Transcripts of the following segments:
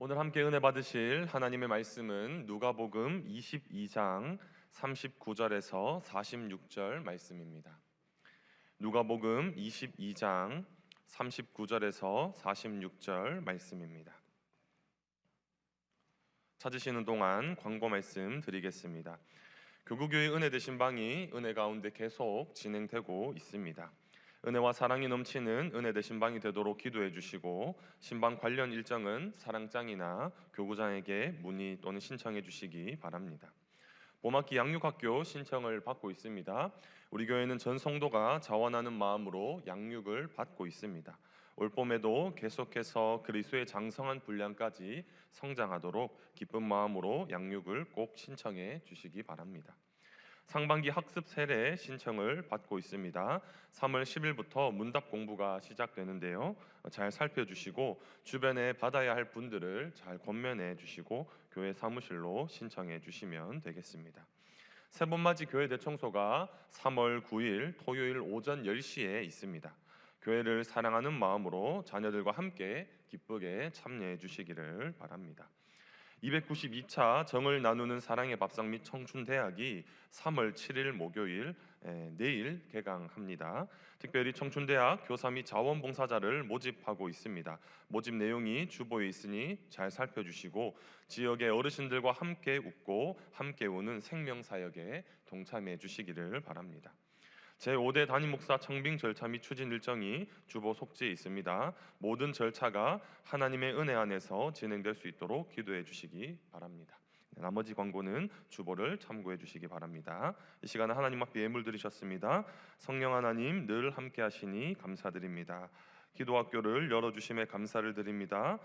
오늘 함께 은혜 받으실 하나님의 말씀은 누가복음 22장 39절에서 46절 말씀입니다. 누가복음 22장 39절에서 46절 말씀입니다. 찾으시는 동안 광고 말씀 드리겠습니다. 교구교회 은혜 되신 방이 은혜 가운데 계속 진행되고 있습니다. 은혜와 사랑이 넘치는 은혜 되신 방이 되도록 기도해 주시고, 신방 관련 일정은 사랑장이나 교구장에게 문의 또는 신청해 주시기 바랍니다. 봄학기 양육학교 신청을 받고 있습니다. 우리 교회는 전 성도가 자원하는 마음으로 양육을 받고 있습니다. 올 봄에도 계속해서 그리스도의 장성한 분량까지 성장하도록 기쁜 마음으로 양육을 꼭 신청해 주시기 바랍니다. 상반기 학습 세례 신청을 받고 있습니다. 3월 10일부터 문답 공부가 시작되는데요. 잘 살펴주시고 주변에 받아야 할 분들을 잘 권면해 주시고 교회 사무실로 신청해 주시면 되겠습니다. 세번맞이 교회 대청소가 3월 9일 토요일 오전 10시에 있습니다. 교회를 사랑하는 마음으로 자녀들과 함께 기쁘게 참여해 주시기를 바랍니다. 292차 정을 나누는 사랑의 밥상 및 청춘대학이 3월 7일 목요일 내일 개강합니다. 특별히 청춘대학 교사 및 자원봉사자를 모집하고 있습니다. 모집 내용이 주보에 있으니 잘 살펴주시고 지역의 어르신들과 함께 웃고 함께 우는 생명사역에 동참해 주시기를 바랍니다. 제5대 담임 목사 청빙 절차 및 추진 일정이 주보 속지에 있습니다. 모든 절차가 하나님의 은혜 안에서 진행될 수 있도록 기도해 주시기 바랍니다. 나머지 광고는 주보를 참고해 주시기 바랍니다. 이 시간에 하나님 앞에 예물 드리셨습니다. 성령 하나님 늘 함께 하시니 감사드립니다. 기도학교를 열어주심에 감사를 드립니다.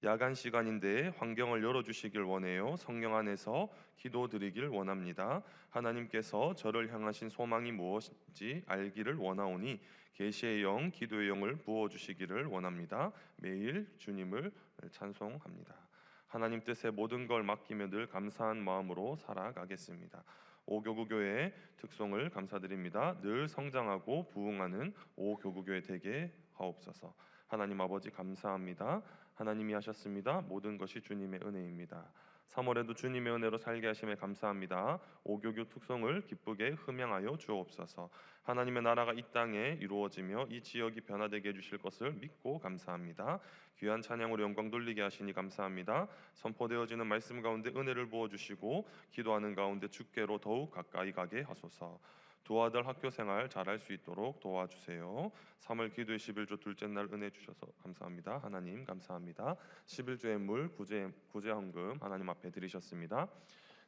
야간 시간인데 환경을 열어주시길 원해요. 성령 안에서 기도드리길 원합니다. 하나님께서 저를 향하신 소망이 무엇인지 알기를 원하오니 계시의 영, 기도의 영을 부어주시기를 원합니다. 매일 주님을 찬송합니다. 하나님 뜻에 모든 걸 맡기며 늘 감사한 마음으로 살아가겠습니다. 오교구교회 특송을 감사드립니다. 늘 성장하고 부흥하는 오교구교회 되게 하옵소서. 하나님 아버지 감사합니다. 하나님이 하셨습니다. 모든 것이 주님의 은혜입니다. 3월에도 주님의 은혜로 살게 하심에 감사합니다. 오교교 특성을 기쁘게 흠양하여 주옵소서. 하나님의 나라가 이 땅에 이루어지며 이 지역이 변화되게 해주실 것을 믿고 감사합니다. 귀한 찬양으로 영광 돌리게 하시니 감사합니다. 선포되어지는 말씀 가운데 은혜를 부어주시고 기도하는 가운데 주께로 더욱 가까이 가게 하소서. 두 아들 학교 생활 잘할 수 있도록 도와주세요. 3월 기도의 11조 둘째 날 은혜 주셔서 감사합니다. 하나님 감사합니다. 11조 예물 구제 헌금 하나님 앞에 드리셨습니다.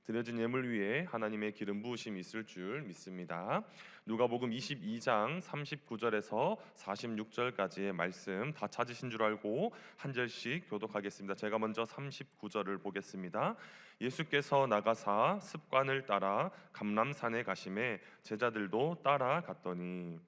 드려진 예물 위에 하나님의 기름 부으심이 있을 줄 믿습니다. 누가복음 22장 39절에서 46절까지의 말씀 다 찾으신 줄 알고 한 절씩 교독하겠습니다. 제가 먼저 39절을 보겠습니다. 예수께서 나가사 습관을 따라 감람산에 가심에 제자들도 따라갔더니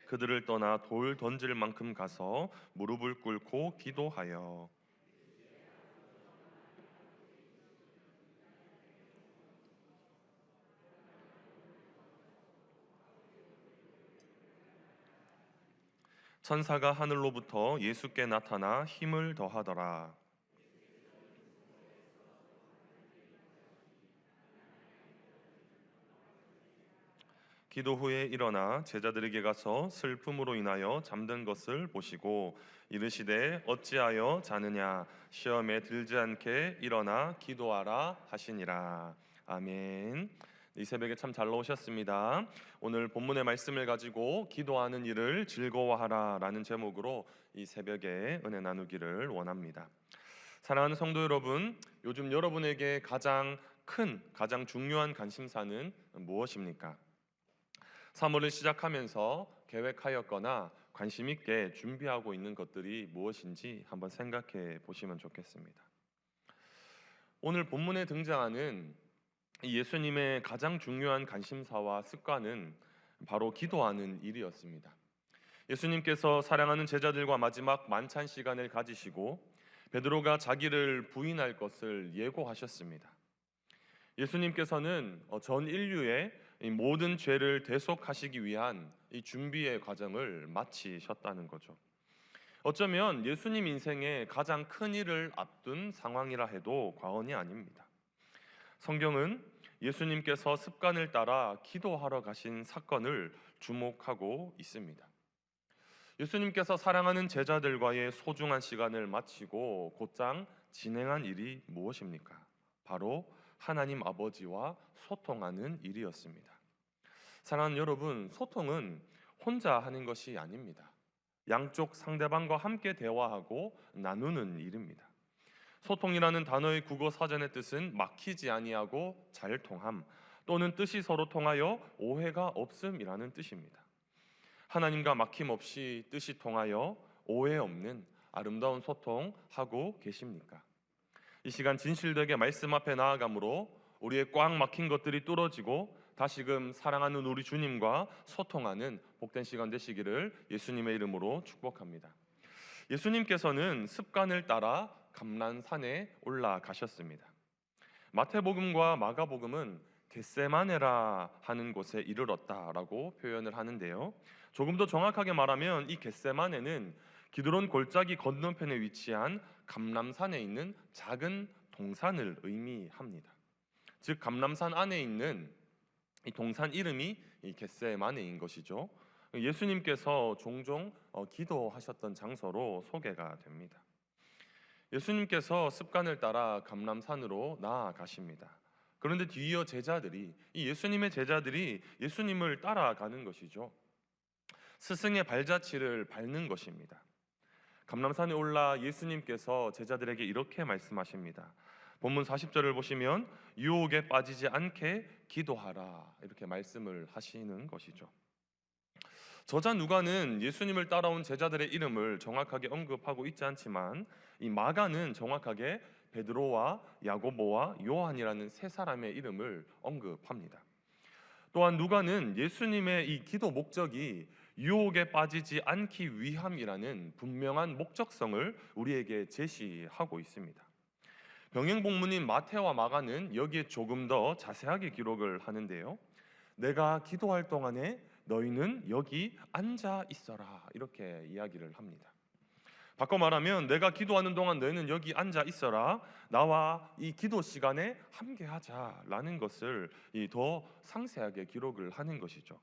그들을 떠나 돌 던질 만큼 가서 무릎을 꿇고 기도하여 천사가 하늘로부터 예수께 나타나 힘을 더하더라. 기도 후에 일어나 제자들에게 가서 슬픔으로 인하여 잠든 것을 보시고 이르시되 어찌하여 자느냐 시험에 들지 않게 일어나 기도하라 하시니라. 아멘. 이 새벽에 참 잘 나오셨습니다. 오늘 본문의 말씀을 가지고 기도하는 일을 즐거워하라 라는 제목으로 이 새벽에 은혜 나누기를 원합니다. 사랑하는 성도 여러분, 요즘 여러분에게 가장 큰, 가장 중요한 관심사는 무엇입니까? 3월을 시작하면서 계획하였거나 관심 있게 준비하고 있는 것들이 무엇인지 한번 생각해 보시면 좋겠습니다. 오늘 본문에 등장하는 예수님의 가장 중요한 관심사와 습관은 바로 기도하는 일이었습니다. 예수님께서 사랑하는 제자들과 마지막 만찬 시간을 가지시고 베드로가 자기를 부인할 것을 예고하셨습니다. 예수님께서는 전 인류의 이 모든 죄를 대속하시기 위한 이 준비의 과정을 마치셨다는 거죠. 어쩌면 예수님 인생의 가장 큰 일을 앞둔 상황이라 해도 과언이 아닙니다. 성경은 예수님께서 습관을 따라 기도하러 가신 사건을 주목하고 있습니다. 예수님께서 사랑하는 제자들과의 소중한 시간을 마치고 곧장 진행한 일이 무엇입니까? 바로 하나님 아버지와 소통하는 일이었습니다. 사랑하는 여러분, 소통은 혼자 하는 것이 아닙니다. 양쪽 상대방과 함께 대화하고 나누는 일입니다. 소통이라는 단어의 국어 사전의 뜻은 막히지 아니하고 잘 통함, 또는 뜻이 서로 통하여 오해가 없음이라는 뜻입니다. 하나님과 막힘없이 뜻이 통하여 오해 없는 아름다운 소통하고 계십니까? 이 시간 진실되게 말씀 앞에 나아감으로 우리의 꽉 막힌 것들이 뚫어지고 다시금 사랑하는 우리 주님과 소통하는 복된 시간 되시기를 예수님의 이름으로 축복합니다. 예수님께서는 습관을 따라 감람산에 올라가셨습니다. 마태복음과 마가복음은 겟세마네라 하는 곳에 이르렀다라고 표현을 하는데요. 조금 더 정확하게 말하면 이 겟세마네는 기드론 골짜기 건너편에 위치한 감람산에 있는 작은 동산을 의미합니다. 즉 감람산 안에 있는 이 동산 이름이 이 겟세마네인 것이죠. 예수님께서 종종 기도하셨던 장소로 소개가 됩니다. 예수님께서 습관을 따라 감람산으로 나아가십니다. 그런데 뒤이어 제자들이, 이 예수님의 제자들이 예수님을 따라가는 것이죠. 스승의 발자취를 밟는 것입니다. 감람산에 올라 예수님께서 제자들에게 이렇게 말씀하십니다. 본문 40절을 보시면 유혹에 빠지지 않게 기도하라 이렇게 말씀을 하시는 것이죠. 저자 누가는 예수님을 따라온 제자들의 이름을 정확하게 언급하고 있지 않지만 이 마가는 정확하게 베드로와 야고보와 요한이라는 세 사람의 이름을 언급합니다. 또한 누가는 예수님의 이 기도 목적이 유혹에 빠지지 않기 위함이라는 분명한 목적성을 우리에게 제시하고 있습니다. 병행복문인 마태와 마가는 여기에 조금 더 자세하게 기록을 하는데요. 내가 기도할 동안에 너희는 여기 앉아 있어라 이렇게 이야기를 합니다. 바꿔 말하면 내가 기도하는 동안 너희는 여기 앉아 있어라, 나와 이 기도 시간에 함께하자라는 것을 더 상세하게 기록을 하는 것이죠.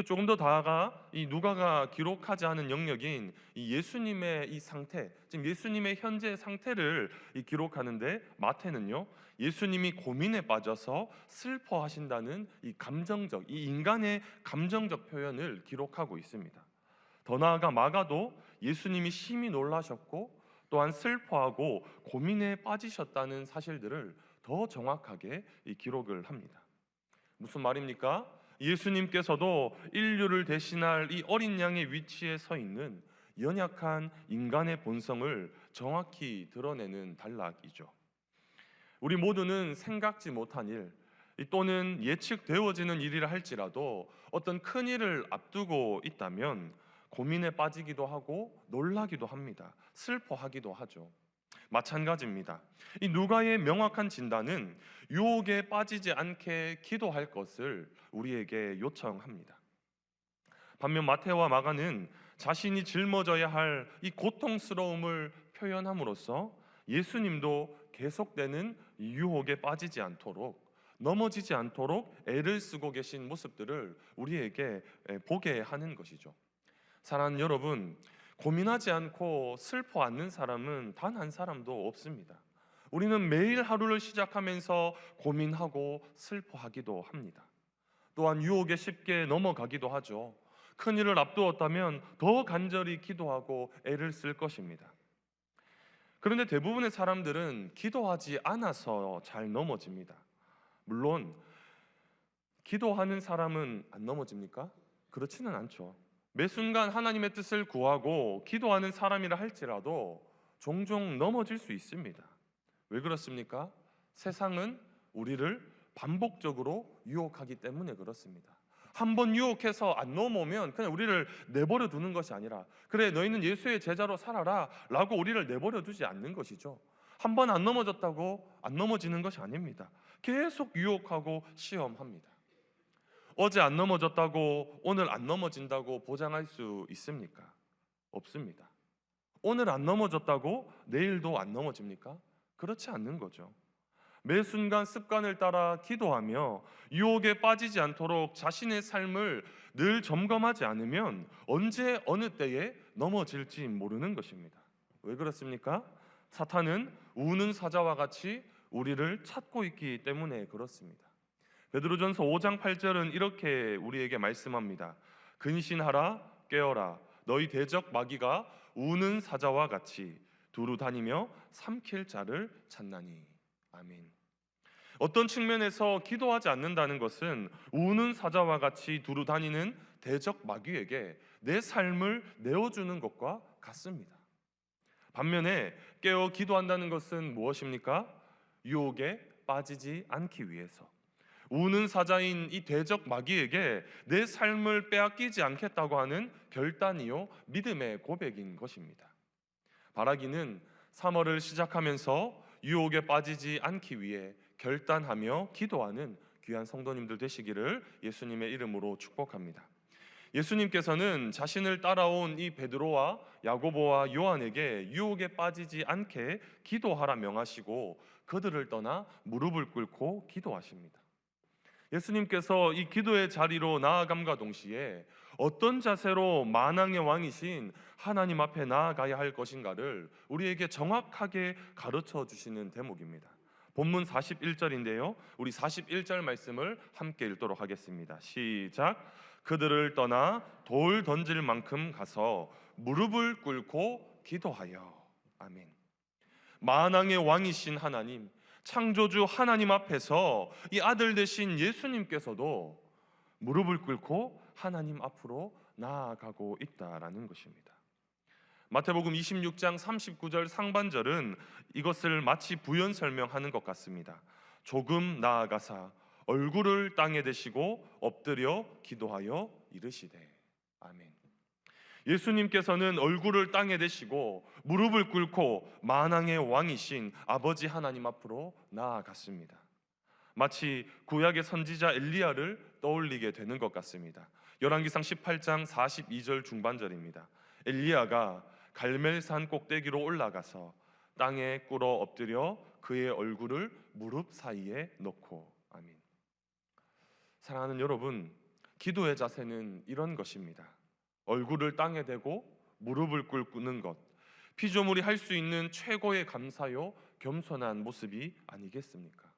조금 더 나아가 이 누가가 기록하지 않은 영역인 이 예수님의 이 상태, 지금 예수님의 현재 상태를 기록하는데 마태는요, 예수님이 고민에 빠져서 슬퍼하신다는 이 감정적, 이 인간의 감정적 표현을 기록하고 있습니다. 더 나아가 마가도 예수님이 심히 놀라셨고 또한 슬퍼하고 고민에 빠지셨다는 사실들을 더 정확하게 기록을 합니다. 무슨 말입니까? 예수님께서도 인류를 대신할 이 어린 양의 위치에 서 있는 연약한 인간의 본성을 정확히 드러내는 단락이죠. 우리 모두는 생각지 못한 일 또는 예측되어지는 일이라 할지라도 어떤 큰 일을 앞두고 있다면 고민에 빠지기도 하고 놀라기도 합니다. 슬퍼하기도 하죠. 마찬가지입니다. 이 누가의 명확한 진단은 유혹에 빠지지 않게 기도할 것을 우리에게 요청합니다. 반면 마태와 마가는 자신이 짊어져야 할 이 고통스러움을 표현함으로써 예수님도 계속되는 유혹에 빠지지 않도록, 넘어지지 않도록 애를 쓰고 계신 모습들을 우리에게 보게 하는 것이죠. 사랑하는 여러분, 고민하지 않고 슬퍼 않는 사람은 단 한 사람도 없습니다. 우리는 매일 하루를 시작하면서 고민하고 슬퍼하기도 합니다. 또한 유혹에 쉽게 넘어가기도 하죠. 큰일을 앞두었다면 더 간절히 기도하고 애를 쓸 것입니다. 그런데 대부분의 사람들은 기도하지 않아서 잘 넘어집니다. 물론 기도하는 사람은 안 넘어집니까? 그렇지는 않죠. 매 순간 하나님의 뜻을 구하고 기도하는 사람이라 할지라도 종종 넘어질 수 있습니다. 왜 그렇습니까? 세상은 우리를 반복적으로 유혹하기 때문에 그렇습니다. 한번 유혹해서 안 넘어오면 그냥 우리를 내버려 두는 것이 아니라, 그래 너희는 예수의 제자로 살아라 라고 우리를 내버려 두지 않는 것이죠. 한번 안 넘어졌다고 안 넘어지는 것이 아닙니다. 계속 유혹하고 시험합니다. 어제 안 넘어졌다고 오늘 안 넘어진다고 보장할 수 있습니까? 없습니다. 오늘 안 넘어졌다고 내일도 안 넘어집니까? 그렇지 않는 거죠. 매 순간 습관을 따라 기도하며 유혹에 빠지지 않도록 자신의 삶을 늘 점검하지 않으면 언제 어느 때에 넘어질지 모르는 것입니다. 왜 그렇습니까? 사탄은 우는 사자와 같이 우리를 찾고 있기 때문에 그렇습니다. 베드로전서 5장 8절은 이렇게 우리에게 말씀합니다. 근신하라 깨어라 너희 대적 마귀가 우는 사자와 같이 두루 다니며 삼킬 자를 찾나니. 아멘. 어떤 측면에서 기도하지 않는다는 것은 우는 사자와 같이 두루 다니는 대적 마귀에게 내 삶을 내어주는 것과 같습니다. 반면에 깨어 기도한다는 것은 무엇입니까? 유혹에 빠지지 않기 위해서 우는 사자인 이 대적 마귀에게 내 삶을 빼앗기지 않겠다고 하는 결단이요 믿음의 고백인 것입니다. 바라기는 3월을 시작하면서 유혹에 빠지지 않기 위해 결단하며 기도하는 귀한 성도님들 되시기를 예수님의 이름으로 축복합니다. 예수님께서는 자신을 따라온 이 베드로와 야고보와 요한에게 유혹에 빠지지 않게 기도하라 명하시고 그들을 떠나 무릎을 꿇고 기도하십니다. 예수님께서 이 기도의 자리로 나아감과 동시에 어떤 자세로 만왕의 왕이신 하나님 앞에 나아가야 할 것인가를 우리에게 정확하게 가르쳐 주시는 대목입니다. 본문 41절인데요. 우리 41절 말씀을 함께 읽도록 하겠습니다. 시작. 그들을 떠나 돌 던질 만큼 가서 무릎을 꿇고 기도하여. 아멘. 만왕의 왕이신 하나님, 창조주 하나님 앞에서 이 아들 되신 예수님께서도 무릎을 꿇고 하나님 앞으로 나아가고 있다라는 것입니다. 마태복음 26장 39절 상반절은 이것을 마치 부연 설명하는 것 같습니다. 조금 나아가사 얼굴을 땅에 대시고 엎드려 기도하여 이르시되. 아멘. 예수님께서는 얼굴을 땅에 대시고 무릎을 꿇고 만왕의 왕이신 아버지 하나님 앞으로 나아갔습니다. 마치 구약의 선지자 엘리야를 떠올리게 되는 것 같습니다. 열왕기상 18장 42절 중반절입니다. 엘리야가 갈멜산 꼭대기로 올라가서 땅에 꿇어 엎드려 그의 얼굴을 무릎 사이에 놓고. 아멘. 사랑하는 여러분, 기도의 자세는 이런 것입니다. 얼굴을 땅에 대고 무릎을 꿇는 것, 피조물이 할 수 있는 최고의 감사요 겸손한 모습이 아니겠습니까?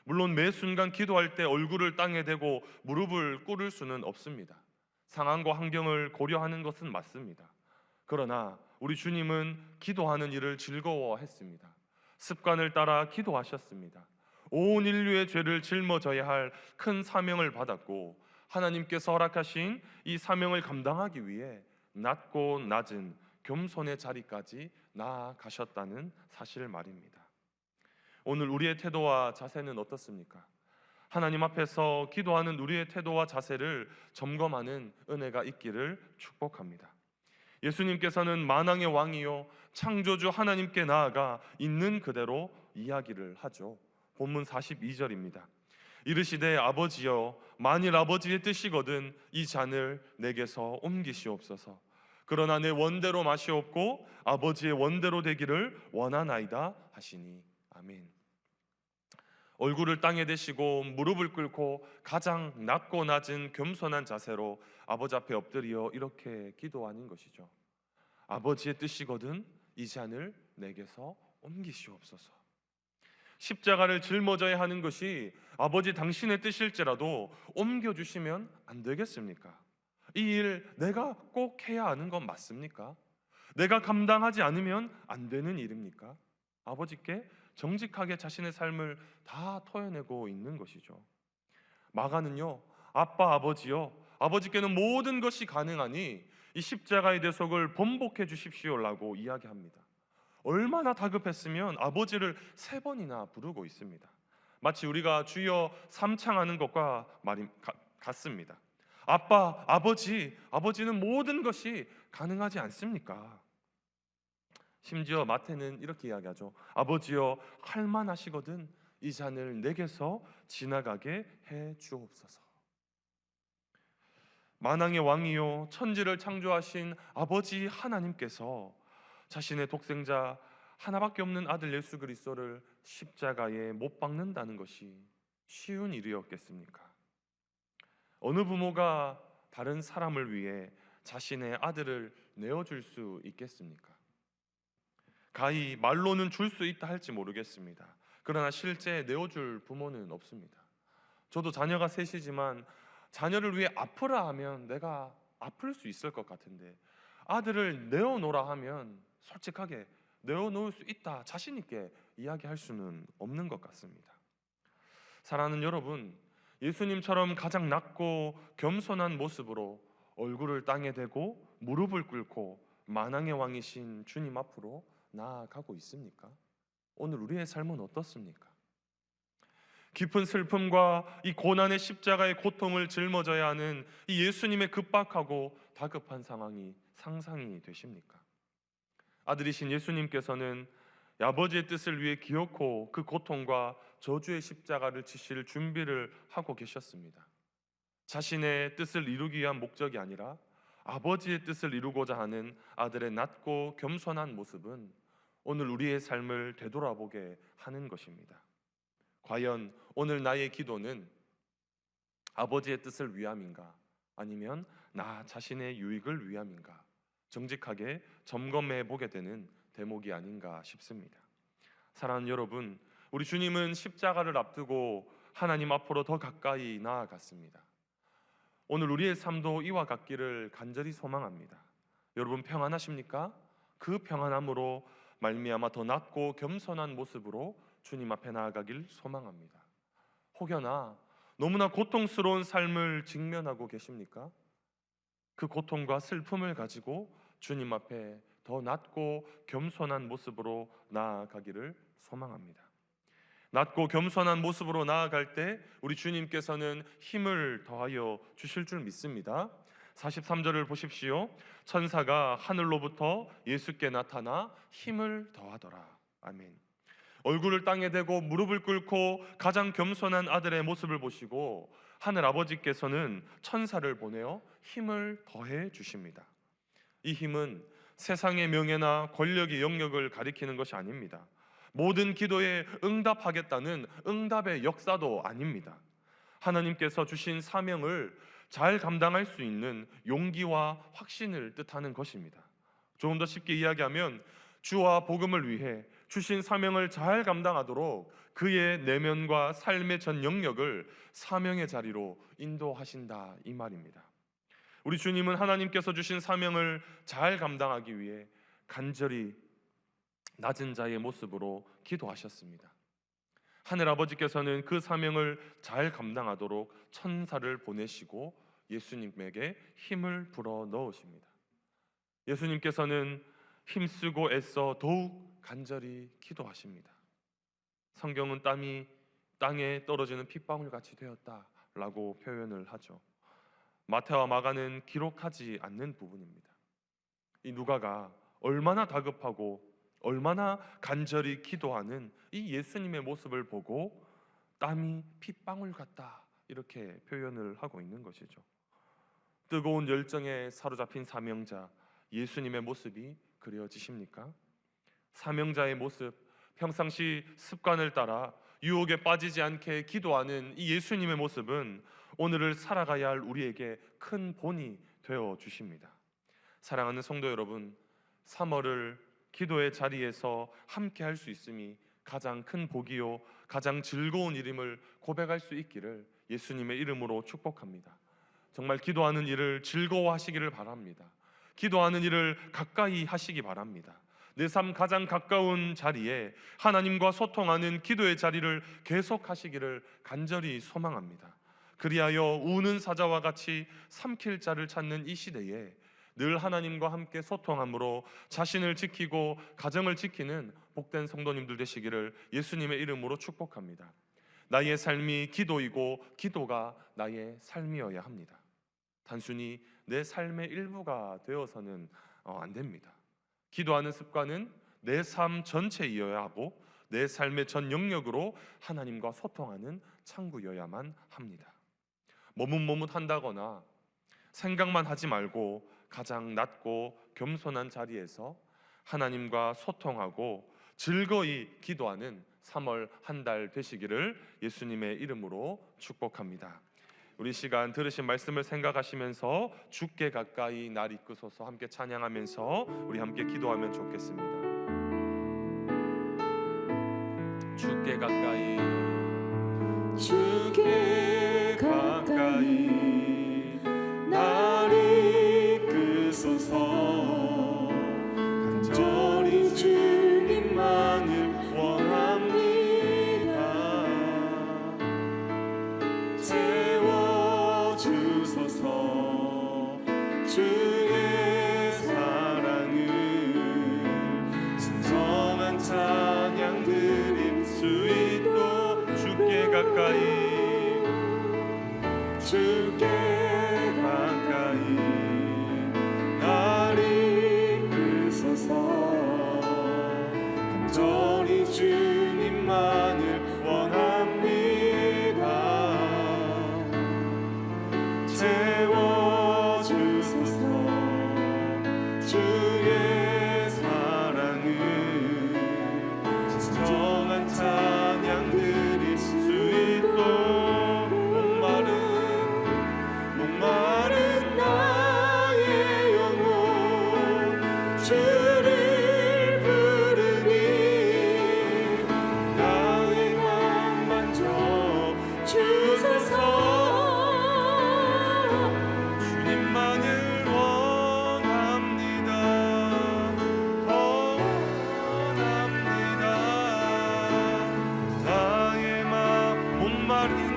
물론 매 순간 기도할 때 얼굴을 땅에 대고 무릎을 꿇을 수는 없습니다. 상황과 환경을 고려하는 것은 맞습니다. 그러나 우리 주님은 기도하는 일을 즐거워했습니다. 습관을 따라 기도하셨습니다. 온 인류의 죄를 짊어져야 할 큰 사명을 받았고 하나님께서 허락하신 이 사명을 감당하기 위해 낮고 낮은 겸손의 자리까지 나아가셨다는 사실 말입니다. 오늘 우리의 태도와 자세는 어떻습니까? 하나님 앞에서 기도하는 우리의 태도와 자세를 점검하는 은혜가 있기를 축복합니다. 예수님께서는 만왕의 왕이요 창조주 하나님께 나아가 있는 그대로 이야기를 하죠. 본문 42절입니다. 이르시되 아버지여 만일 아버지의 뜻이거든 이 잔을 내게서 옮기시옵소서. 그러나 내 원대로 마시옵고 아버지의 원대로 되기를 원하나이다 하시니. 아멘. 얼굴을 땅에 대시고 무릎을 꿇고 가장 낮고 낮은 겸손한 자세로 아버지 앞에 엎드려 이렇게 기도하는 것이죠. 아버지의 뜻이거든 이 잔을 내게서 옮기시옵소서. 십자가를 짊어져야 하는 것이 아버지 당신의 뜻일지라도 옮겨주시면 안 되겠습니까? 이 일 내가 꼭 해야 하는 건 맞습니까? 내가 감당하지 않으면 안 되는 일입니까? 아버지께 정직하게 자신의 삶을 다 토해내고 있는 것이죠. 마가는요, 아빠 아버지요, 아버지께는 모든 것이 가능하니 이 십자가의 대속을 번복해 주십시오라고 이야기합니다. 얼마나 다급했으면 아버지를 3번이나 부르고 있습니다. 마치 우리가 주여 삼창하는 것과 같습니다. 아빠, 아버지는 모든 것이 가능하지 않습니까? 심지어 마태는 이렇게 이야기하죠. 아버지여 할만하시거든 이 잔을 내게서 지나가게 해 주옵소서. 만왕의 왕이요 천지를 창조하신 아버지 하나님께서 자신의 독생자 하나밖에 없는 아들 예수 그리스도를 십자가에 못 박는다는 것이 쉬운 일이었겠습니까? 어느 부모가 다른 사람을 위해 자신의 아들을 내어줄 수 있겠습니까? 가히 말로는 줄 수 있다 할지 모르겠습니다. 그러나 실제 내어줄 부모는 없습니다. 저도 자녀가 셋이지만 자녀를 위해 아프라 하면 내가 아플 수 있을 것 같은데, 아들을 내어놓으라 하면 솔직하게 내어놓을 수 있다 자신 있게 이야기할 수는 없는 것 같습니다. 사랑하는 여러분, 예수님처럼 가장 낮고 겸손한 모습으로 얼굴을 땅에 대고 무릎을 꿇고 만왕의 왕이신 주님 앞으로 나아가고 있습니까? 오늘 우리의 삶은 어떻습니까? 깊은 슬픔과 이 고난의 십자가의 고통을 짊어져야 하는 이 예수님의 급박하고 다급한 상황이 상상이 되십니까? 아들이신 예수님께서는 아버지의 뜻을 위해 기어코 그 고통과 저주의 십자가를 지실 준비를 하고 계셨습니다. 자신의 뜻을 이루기 위한 목적이 아니라 아버지의 뜻을 이루고자 하는 아들의 낮고 겸손한 모습은 오늘 우리의 삶을 되돌아보게 하는 것입니다. 과연 오늘 나의 기도는 아버지의 뜻을 위함인가, 아니면 나 자신의 유익을 위함인가, 정직하게 점검해 보게 되는 대목이 아닌가 싶습니다. 사랑하는 여러분, 우리 주님은 십자가를 앞두고 하나님 앞으로 더 가까이 나아갔습니다. 오늘 우리의 삶도 이와 같기를 간절히 소망합니다. 여러분 평안하십니까? 그 평안함으로 말미암아 더 낮고 겸손한 모습으로 주님 앞에 나아가길 소망합니다. 혹여나 너무나 고통스러운 삶을 직면하고 계십니까? 그 고통과 슬픔을 가지고 주님 앞에 더 낮고 겸손한 모습으로 나아가기를 소망합니다. 낮고 겸손한 모습으로 나아갈 때 우리 주님께서는 힘을 더하여 주실 줄 믿습니다. 43절을 보십시오. 천사가 하늘로부터 예수께 나타나 힘을 더하더라. 아멘. 얼굴을 땅에 대고 무릎을 꿇고 가장 겸손한 아들의 모습을 보시고 하늘 아버지께서는 천사를 보내어 힘을 더해 주십니다. 이 힘은 세상의 명예나 권력의 영역을 가리키는 것이 아닙니다. 모든 기도에 응답하겠다는 응답의 역사도 아닙니다. 하나님께서 주신 사명을 잘 감당할 수 있는 용기와 확신을 뜻하는 것입니다. 조금 더 쉽게 이야기하면 주와 복음을 위해 주신 사명을 잘 감당하도록 그의 내면과 삶의 전 영역을 사명의 자리로 인도하신다, 이 말입니다. 우리 주님은 하나님께서 주신 사명을 잘 감당하기 위해 간절히 낮은 자의 모습으로 기도하셨습니다. 하늘 아버지께서는 그 사명을 잘 감당하도록 천사를 보내시고 예수님에게 힘을 불어 넣으십니다. 예수님께서는 힘쓰고 애써 더욱 간절히 기도하십니다. 성경은 땀이 땅에 떨어지는 핏방울 같이 되었다라고 표현을 하죠. 마태와 마가는 기록하지 않는 부분입니다. 이 누가가 얼마나 다급하고 얼마나 간절히 기도하는 이 예수님의 모습을 보고 땀이 핏방울 같다 이렇게 표현을 하고 있는 것이죠. 뜨거운 열정에 사로잡힌 사명자 예수님의 모습이 그려지십니까? 사명자의 모습, 평상시 습관을 따라 유혹에 빠지지 않게 기도하는 이 예수님의 모습은 오늘을 살아가야 할 우리에게 큰 본이 되어 주십니다. 사랑하는 성도 여러분, 3월을 기도의 자리에서 함께 할 수 있음이 가장 큰 복이요 가장 즐거운 일임을 고백할 수 있기를 예수님의 이름으로 축복합니다. 정말 기도하는 일을 즐거워하시기를 바랍니다. 기도하는 일을 가까이 하시기 바랍니다. 내 삶 가장 가까운 자리에 하나님과 소통하는 기도의 자리를 계속하시기를 간절히 소망합니다. 그리하여 우는 사자와 같이 삼킬 자를 찾는 이 시대에 늘 하나님과 함께 소통함으로 자신을 지키고 가정을 지키는 복된 성도님들 되시기를 예수님의 이름으로 축복합니다. 나의 삶이 기도이고 기도가 나의 삶이어야 합니다. 단순히 내 삶의 일부가 되어서는 안 됩니다. 기도하는 습관은 내 삶 전체이어야 하고 내 삶의 전 영역으로 하나님과 소통하는 창구여야만 합니다. 머뭇머뭇한다거나 생각만 하지 말고 가장 낮고 겸손한 자리에서 하나님과 소통하고 즐거이 기도하는 3월 한 달 되시기를 예수님의 이름으로 축복합니다. 우리 시간 들으신 말씀을 생각하시면서 주께 가까이 날 이끄소서 함께 찬양하면서 우리 함께 기도하면 좋겠습니다. 주께 가까이, 주께 가까이 날 이끄소서. 간절히 주님만을 원합니다. 채워주소서. 주의 사랑은 진정한 찬양 드릴 수 있고. 주께 가까이, 주께 가까이 날 이끄소서. 간절히 주님만을 원합니다. 채워주소서. 주의 사랑은 진정한 찬양 드릴 수 있고. 목마른 나의 영혼 주를 부르니 나의 맘 만져 주소서. 주님만을 원합니다. 더 원합니다. 나의 맘 목마른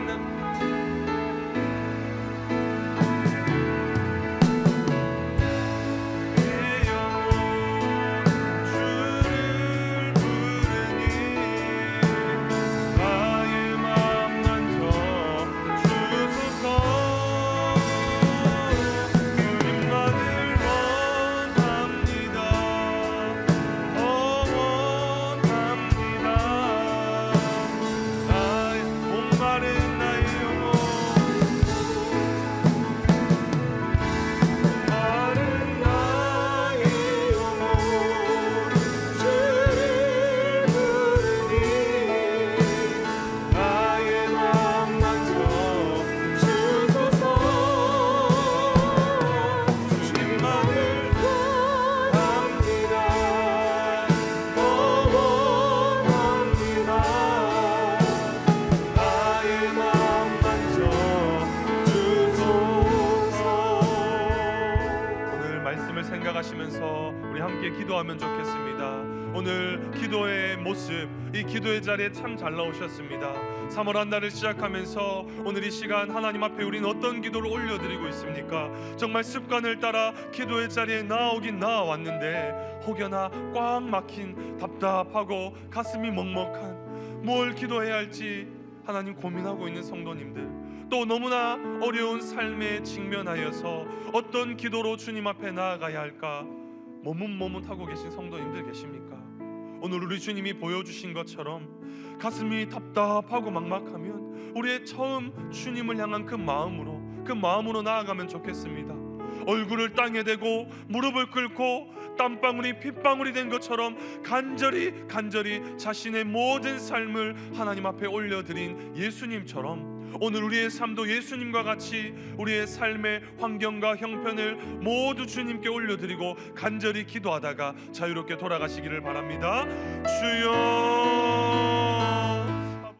생각하시면서 우리 함께 기도하면 좋겠습니다. 오늘 기도의 모습, 이 기도의 자리에 참 잘 나오셨습니다. 3월 한 달을 시작하면서 오늘 이 시간 하나님 앞에 우리는 어떤 기도를 올려드리고 있습니까? 정말 습관을 따라 기도의 자리에 나오긴 나왔는데 혹여나 꽉 막힌 답답하고 가슴이 먹먹한 뭘 기도해야 할지 하나님 고민하고 있는 성도님들, 또 너무나 어려운 삶에 직면하여서 어떤 기도로 주님 앞에 나아가야 할까 머뭇머뭇하고 계신 성도님들 계십니까? 오늘 우리 주님이 보여주신 것처럼 가슴이 답답하고 막막하면 우리의 처음 주님을 향한 그 마음으로 나아가면 좋겠습니다. 얼굴을 땅에 대고 무릎을 꿇고 땀방울이 핏방울이 된 것처럼 간절히 자신의 모든 삶을 하나님 앞에 올려드린 예수님처럼 오늘 우리의 삶도 예수님과 같이 우리의 삶의 환경과 형편을 모두 주님께 올려드리고 간절히 기도하다가 자유롭게 돌아가시기를 바랍니다. 주여